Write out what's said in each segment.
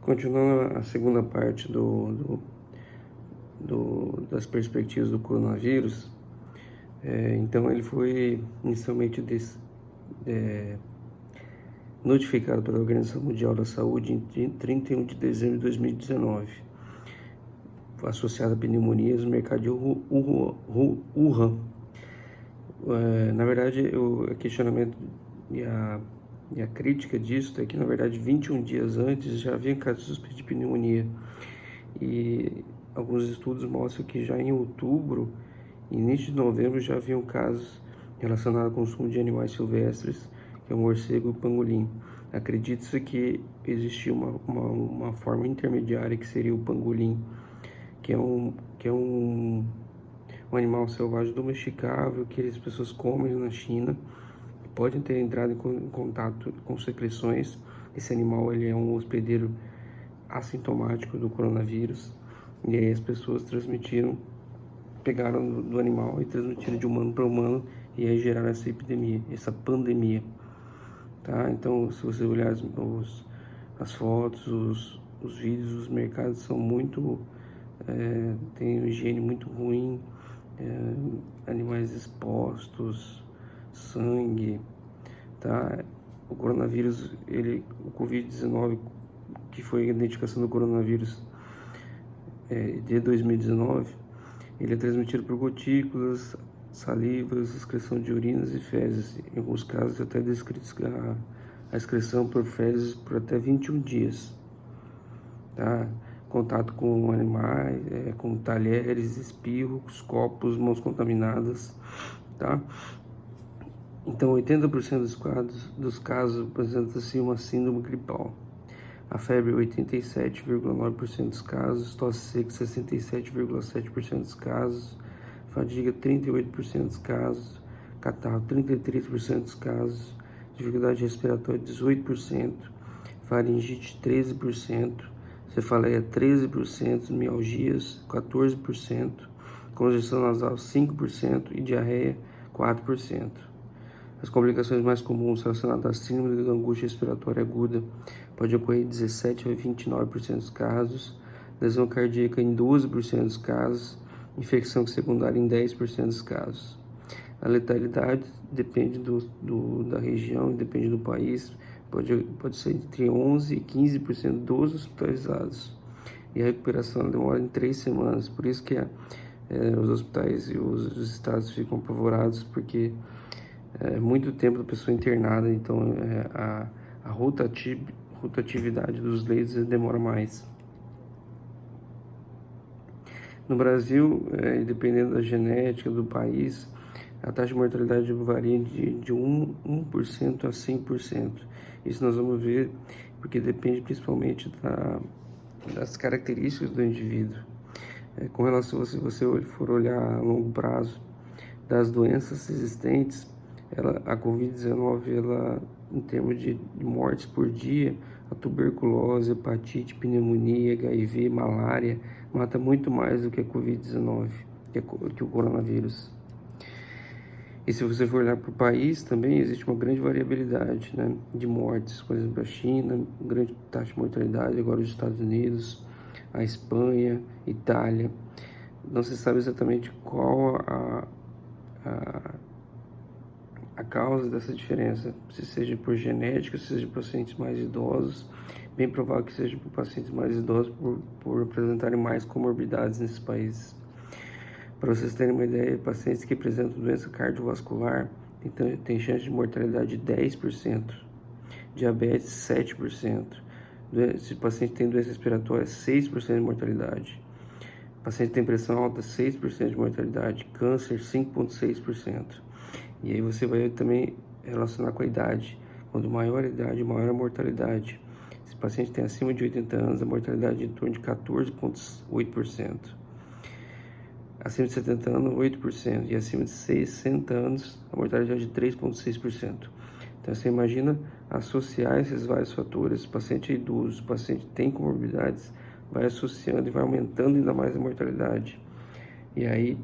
Continuando a segunda parte das perspectivas do coronavírus, então ele foi inicialmente notificado pela Organização Mundial da Saúde em 31 de dezembro de 2019, associado a pneumonias no mercado de Wuhan. Na verdade, o questionamento e a crítica disso é que, na verdade, 21 dias antes já havia casos suspeitos de pneumonia. E alguns estudos mostram que já em outubro, início de novembro, já haviam casos relacionados ao consumo de animais silvestres, que é o morcego e o pangolim. Acredita-se que existia uma forma intermediária, que seria o pangolim, que é um animal selvagem domesticável que as pessoas comem na China. Podem ter entrado em contato com secreções. Esse animal ele é um hospedeiro assintomático do coronavírus, e aí as pessoas pegaram do animal e transmitiram de humano para humano, e aí geraram essa epidemia, essa pandemia, tá? Então, se você olhar as fotos, os vídeos, os mercados são muito, tem uma higiene muito ruim, animais expostos, sangue, tá? O coronavírus, o Covid-19, que foi a identificação do coronavírus de 2019, ele é transmitido por gotículas, salivas, excreção de urinas e fezes. Em alguns casos, até descritos a excreção por fezes por até 21 dias, tá? Contato com animais, com talheres, espirros, copos, mãos contaminadas, tá? Então, 80% dos casos apresenta-se uma síndrome gripal. A febre, 87,9% dos casos. Tosse seca, 67,7% dos casos. Fadiga, 38% dos casos. Catarro, 33% dos casos. Dificuldade respiratória, 18%. Faringite, 13%. Cefaleia, 13%. Mialgias, 14%. Congestão nasal, 5%. E diarreia, 4%. As complicações mais comuns relacionadas à síndrome da angústia respiratória aguda pode ocorrer em 17 a 29% dos casos, lesão cardíaca em 12% dos casos, infecção secundária em 10% dos casos. A letalidade depende da região e depende do país, pode ser entre 11 e 15% dos hospitalizados. E a recuperação demora em 3 semanas, por isso que os hospitais e os estados ficam apavorados, porque muito tempo da pessoa internada, então a rotatividade dos leitos demora mais. No Brasil, dependendo da genética do país, a taxa de mortalidade varia de 1% a 5%. Isso nós vamos ver porque depende principalmente das características do indivíduo. Com relação, se você for olhar a longo prazo das doenças existentes, a Covid-19, em termos de mortes por dia, a tuberculose, hepatite, pneumonia, HIV, malária, mata muito mais do que a Covid-19, que o coronavírus. E se você for olhar para o país, também existe uma grande variabilidade, né, de mortes. Por exemplo, a China, grande taxa de mortalidade, agora os Estados Unidos, a Espanha, Itália. Não se sabe exatamente qual a causa dessa diferença, se seja por genética, se seja por pacientes mais idosos. Bem provável que seja por pacientes mais idosos, por apresentarem mais comorbidades nesses países. Para vocês terem uma ideia, pacientes que apresentam doença cardiovascular tem chance de mortalidade de 10%, diabetes 7%, se o paciente tem doença respiratória, 6% de mortalidade, paciente que tem pressão alta, 6% de mortalidade, câncer, 5,6%. E aí você vai também relacionar com a idade. Quanto maior a idade, maior a mortalidade. Se o paciente tem acima de 80 anos, a mortalidade é em torno de 14,8%. Acima de 70 anos, 8%. E acima de 60 anos, a mortalidade é de 3,6%. Então você imagina associar esses vários fatores. O paciente é idoso, o paciente tem comorbidades, vai associando e vai aumentando ainda mais a mortalidade. E aí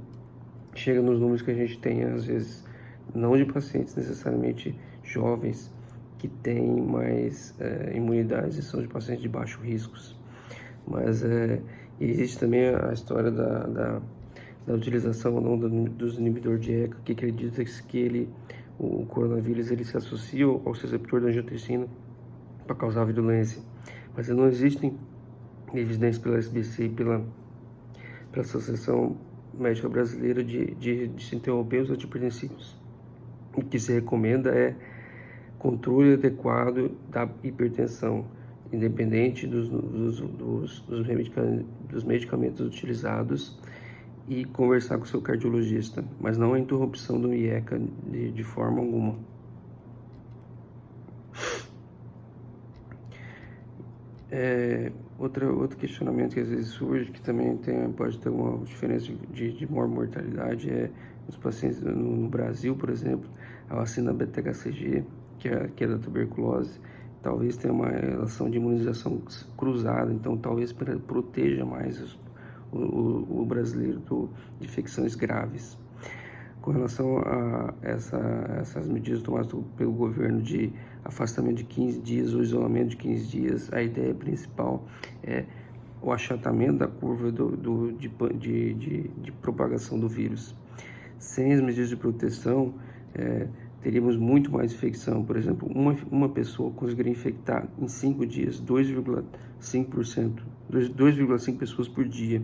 chega nos números que a gente tem, às vezes, não de pacientes necessariamente jovens, que têm mais imunidade são de pacientes de baixo risco. Mas existe também a história da utilização ou não dos inibidores de ECA, que acredita que o coronavírus ele se associa ao receptor da angiotensina para causar virulência. Mas não existem evidências pela SBC e pela Associação Médica Brasileira de se interromper os antihipertensivos. O que se recomenda é controle adequado da hipertensão, independente dos medicamentos utilizados, e conversar com o seu cardiologista, mas não a interrupção do IECA de forma alguma. Outro questionamento que às vezes surge, que também pode ter uma diferença de mortalidade, é os pacientes no Brasil, por exemplo, a vacina BTHCG, que é da tuberculose, talvez tenha uma relação de imunização cruzada, então talvez proteja mais o brasileiro de infecções graves. Com relação a essas medidas tomadas pelo governo de afastamento de 15 dias ou isolamento de 15 dias, a ideia principal é o achatamento da curva de propagação do vírus. Sem as medidas de proteção, teríamos muito mais infecção. Por exemplo, uma pessoa conseguiria infectar em 5 dias 2,5 pessoas por dia.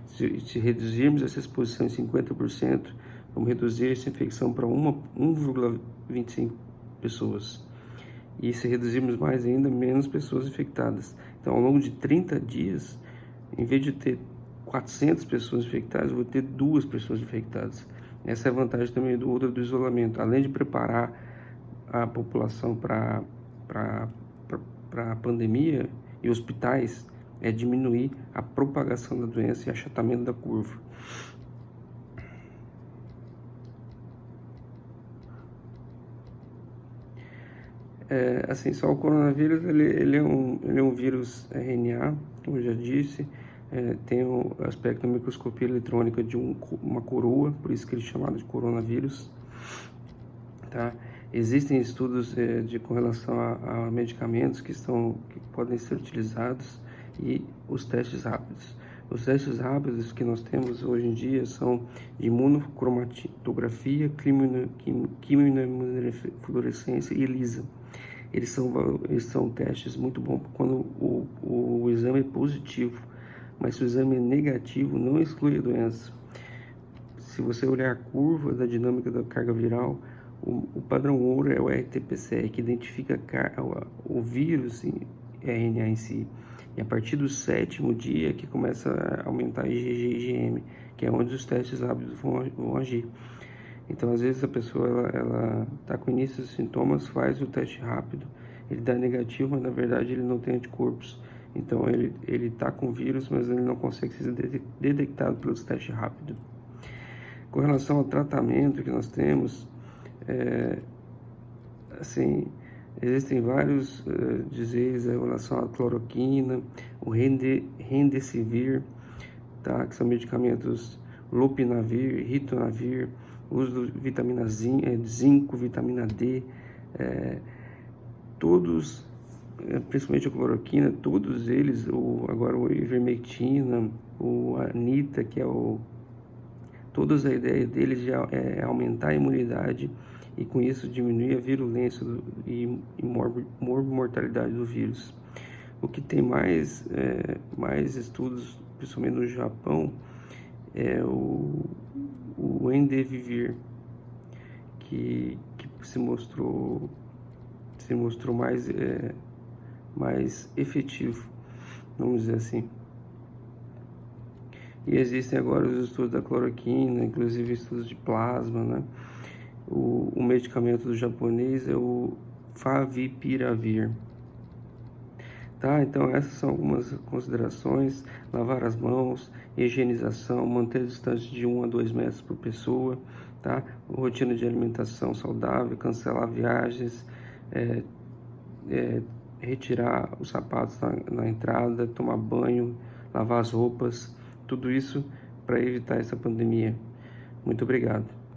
Se reduzirmos essa exposição em 50%, vamos reduzir essa infecção para 1,25 pessoas. E se reduzirmos mais ainda, menos pessoas infectadas. Então, ao longo de 30 dias, em vez de ter 400 pessoas infectadas, eu vou ter 2 pessoas infectadas. Essa é a vantagem também do isolamento. Além de preparar a população para a pandemia e hospitais, é diminuir a propagação da doença e achatamento da curva. Assim, só o coronavírus, ele é um vírus RNA, como eu já disse, tem o aspecto da microscopia eletrônica de uma coroa, por isso que ele é chamado de coronavírus, tá? Existem estudos com relação a medicamentos que podem ser utilizados e os testes rápidos. Os testes rápidos que nós temos hoje em dia são de imunocromatografia, quimioimunofluorescência e ELISA. Eles são testes muito bons quando o exame é positivo, mas se o exame é negativo, não exclui a doença. Se você olhar a curva da dinâmica da carga viral, o padrão ouro é o RT-PCR, que identifica o vírus RNA em si. E a partir do 7º dia que começa a aumentar IgG e IgM, que é onde os testes rápidos vão agir. Então, às vezes a pessoa ela tá com início de sintomas, faz o teste rápido, ele dá negativo, mas na verdade ele não tem anticorpos. Então ele está com vírus, mas ele não consegue ser detectado pelos testes rápidos. Com relação ao tratamento que nós temos, assim, existem vários dizeres em relação à cloroquina, o Remdesivir, tá? Que são medicamentos lopinavir, ritonavir, uso de vitamina zinco, vitamina D, todos, principalmente a cloroquina, todos eles, agora o ivermectina, o anita, que é todos a ideia deles é aumentar a imunidade e com isso diminuir a virulência e mortalidade do vírus. O que tem mais estudos, principalmente no Japão, é o Remdesivir, que se mostrou mais efetivo, vamos dizer assim. E existem agora os estudos da cloroquina, inclusive estudos de plasma, né? O medicamento do japonês é o Favipiravir. Tá? Então essas são algumas considerações: lavar as mãos, higienização, manter a distância de 1 a 2 metros por pessoa, tá? Rotina de alimentação saudável, cancelar viagens, retirar os sapatos na entrada, tomar banho, lavar as roupas, tudo isso para evitar essa pandemia. Muito obrigado.